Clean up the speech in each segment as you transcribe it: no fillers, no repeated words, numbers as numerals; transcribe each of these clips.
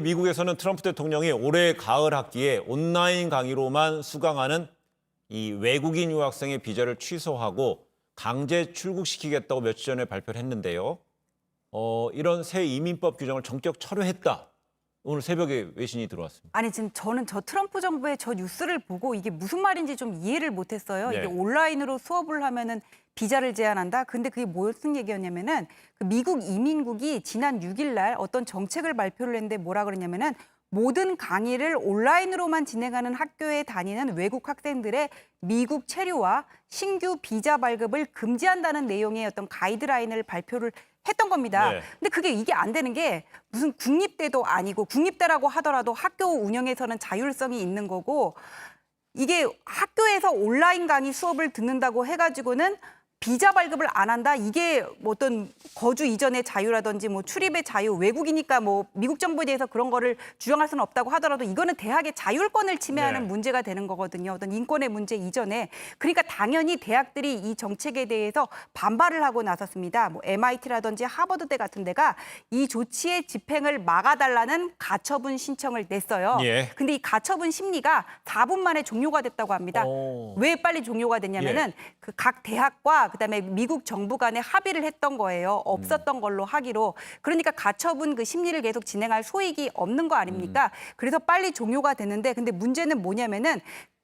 미국에서는 트럼프 대통령이 올해 가을 학기에 온라인 강의로만 수강하는 이 외국인 유학생의 비자를 취소하고 강제 출국시키겠다고 며칠 전에 발표를 했는데요. 이런 새 이민법 규정을 전격 철회했다. 오늘 새벽에 외신이 들어왔습니다. 아니 지금 저는 저 트럼프 정부의 저 뉴스를 보고 이게 무슨 말인지 좀 이해를 못했어요. 네. 이게 온라인으로 수업을 하면은 비자를 제한한다. 근데 그게 무슨 얘기였냐면은 그 미국 이민국이 지난 6일 날 어떤 정책을 발표를 했는데 뭐라 그랬냐면은 모든 강의를 온라인으로만 진행하는 학교에 다니는 외국 학생들의 미국 체류와 신규 비자 발급을 금지한다는 내용의 어떤 가이드라인을 발표를 했던 겁니다. 네. 근데 이게 안 되는 게 무슨 국립대도 아니고 국립대라고 하더라도 학교 운영에서는 자율성이 있는 거고 이게 학교에서 온라인 강의 수업을 듣는다고 해가지고는 비자 발급을 안 한다. 이게 뭐 어떤 거주 이전의 자유라든지 뭐 출입의 자유, 외국이니까 뭐 미국 정부에 대해서 그런 거를 주장할 수는 없다고 하더라도 이거는 대학의 자율권을 침해하는 네. 문제가 되는 거거든요. 어떤 인권의 문제 이전에. 그러니까 당연히 대학들이 이 정책에 대해서 반발을 하고 나섰습니다. 뭐 MIT라든지 하버드대 같은 데가 이 조치의 집행을 막아달라는 가처분 신청을 냈어요. 예. 근데 이 가처분 심리가 4분 만에 종료가 됐다고 합니다. 왜 빨리 종료가 됐냐면은 그 각 대학과 그다음에 미국 정부 간에 합의를 했던 거예요. 없었던 걸로 하기로. 그러니까 가처분 그 심리를 계속 진행할 소익이 없는 거 아닙니까? 그래서 빨리 종료가 됐는데 근데 문제는 뭐냐면은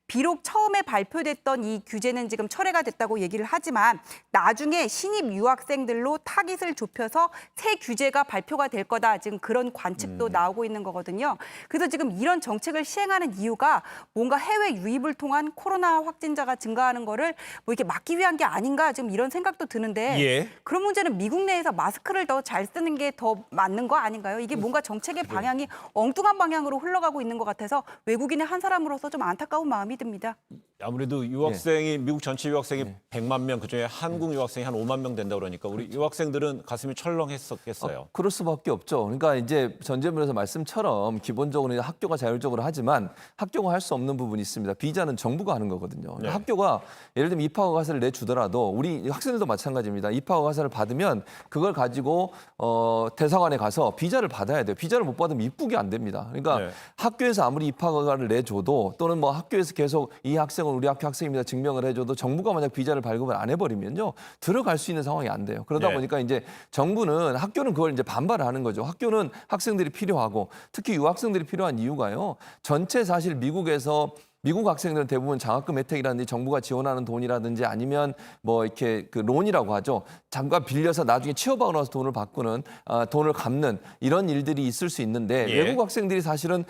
비록 처음에 발표됐던 이 규제는 지금 철회가 됐다고 얘기를 하지만 나중에 신입 유학생들로 타깃을 좁혀서 새 규제가 발표가 될 거다. 지금 그런 관측도 나오고 있는 거거든요. 그래서 지금 이런 정책을 시행하는 이유가 뭔가 해외 유입을 통한 코로나 확진자가 증가하는 거를 뭐 이렇게 막기 위한 게 아닌가 지금 이런 생각도 드는데 예. 그런 문제는 미국 내에서 마스크를 더 잘 쓰는 게 더 맞는 거 아닌가요? 이게 뭔가 정책의 방향이 엉뚱한 방향으로 흘러가고 있는 것 같아서 외국인의 한 사람으로서 좀 안타까운 마음이 듭니다. 아무래도 유학생이 미국 전체 유학생이 100만 명, 그중에 한국 유학생이 한 5만 명 된다 그러니까 우리 유학생들은 가슴이 철렁했었겠어요. 그럴 수밖에 없죠. 그러니까 이제 전제문에서 말씀처럼 기본적으로 학교가 자율적으로 하지만 학교가 할 수 없는 부분이 있습니다. 비자는 정부가 하는 거거든요. 네. 학교가 예를 들면 입학허가서를 내주더라도 우리 학생들도 마찬가지입니다. 입학허가서를 받으면 그걸 가지고 대사관에 가서 비자를 받아야 돼요. 비자를 못 받으면 입국이 안 됩니다. 그러니까 네. 학교에서 아무리 입학허가를 내줘도 또는 뭐 학교에서 계속 이 학생은 우리 학교 학생입니다 증명을 해줘도 정부가 만약 비자를 발급을 안 해버리면요 들어갈 수 있는 상황이 안 돼요. 그러다 네. 보니까 이제 정부는 학교는 그걸 이제 반발을 하는 거죠. 학교는 학생들이 필요하고 특히 유학생들이 필요한 이유가요. 전체 사실 미국 학생들은 대부분 장학금 혜택이라든지 정부가 지원하는 돈이라든지 아니면 뭐 이렇게 그 론이라고 하죠. 잠깐 빌려서 나중에 취업하고 나서 돈을 바꾸는 돈을 갚는 이런 일들이 있을 수 있는데 예. 외국 학생들이 사실은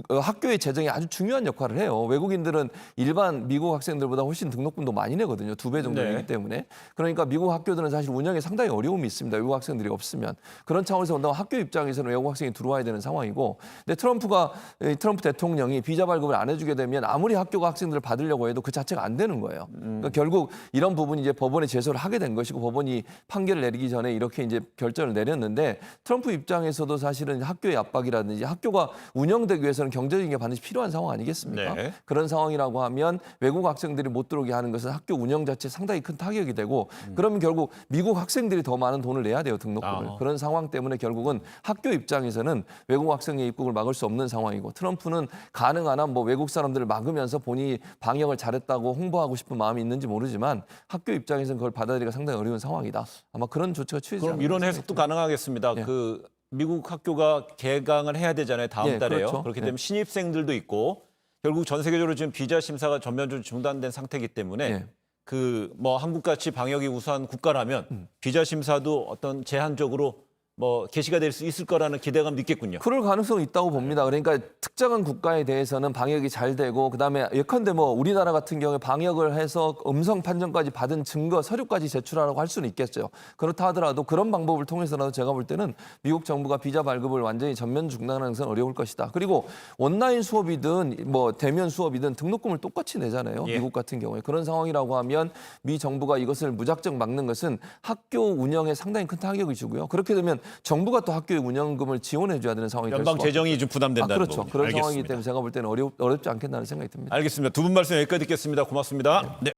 학교의 재정이 아주 중요한 역할을 해요. 외국인들은 일반 미국 학생들보다 훨씬 등록금도 많이 내거든요. 2배 정도 네. 내기 때문에. 그러니까 미국 학교들은 사실 운영에 상당히 어려움이 있습니다. 외국 학생들이 없으면. 그런 차원에서 본다면 학교 입장에서는 외국 학생이 들어와야 되는 상황이고. 근데 트럼프 대통령이 비자 발급을 안 해주게 되면 아무리 학교가 학생들을 받으려고 해도 그 자체가 안 되는 거예요. 그러니까 결국 이런 부분이 이제 법원에 제소를 하게 된 것이고 법원이 판결을 내리기 전에 이렇게 이제 결정을 내렸는데 트럼프 입장에서도 사실은 학교의 압박이라든지 학교가 운영되기 위해서 경제적인 게 반드시 필요한 상황 아니겠습니까? 네. 그런 상황이라고 하면 외국 학생들이 못 들어오게 하는 것은 학교 운영 자체에 상당히 큰 타격이 되고 그러면 결국 미국 학생들이 더 많은 돈을 내야 돼요, 등록금을. 그런 상황 때문에 결국은 학교 입장에서는 외국 학생의 입국을 막을 수 없는 상황이고 트럼프는 가능한 한 뭐 외국 사람들을 막으면서 본인이 방역을 잘했다고 홍보하고 싶은 마음이 있는지 모르지만 학교 입장에서는 그걸 받아들이기가 상당히 어려운 상황이다. 아마 그런 조치가 취해지지 그럼 않을까 이런 해석도 가능하겠습니다. 예. 그 미국 학교가 개강을 해야 되잖아요. 다음 예, 달에요. 그렇죠. 그렇게 예. 되면 신입생들도 있고 결국 전 세계적으로 지금 비자 심사가 전면적으로 중단된 상태이기 때문에 예. 그 뭐 한국같이 방역이 우수한 국가라면 비자 심사도 어떤 제한적으로 뭐 개시가 될 수 있을 거라는 기대감도 있겠군요. 그럴 가능성이 있다고 봅니다. 그러니까 특정한 국가에 대해서는 방역이 잘 되고 그다음에 예컨대 뭐 우리나라 같은 경우에 방역을 해서 음성 판정까지 받은 증거 서류까지 제출하라고 할 수는 있겠죠. 그렇다 하더라도 그런 방법을 통해서라도 제가 볼 때는 미국 정부가 비자 발급을 완전히 전면 중단하는 것은 어려울 것이다. 그리고 온라인 수업이든 뭐 대면 수업이든 등록금을 똑같이 내잖아요. 예. 미국 같은 경우에 그런 상황이라고 하면 미 정부가 이것을 무작정 막는 것은 학교 운영에 상당히 큰 타격이 주고요. 그렇게 되면 정부가 또 학교의 운영금을 지원해 줘야 되는 상황이 될 연방 수밖에 재정이 좀 부담된다는 그렇죠. 거군요. 그런 알겠습니다. 상황이기 때문에 제가 볼 때는 어렵지 않겠다는 생각이 듭니다. 알겠습니다. 두 분 말씀 여기까지 듣겠습니다. 고맙습니다. 네.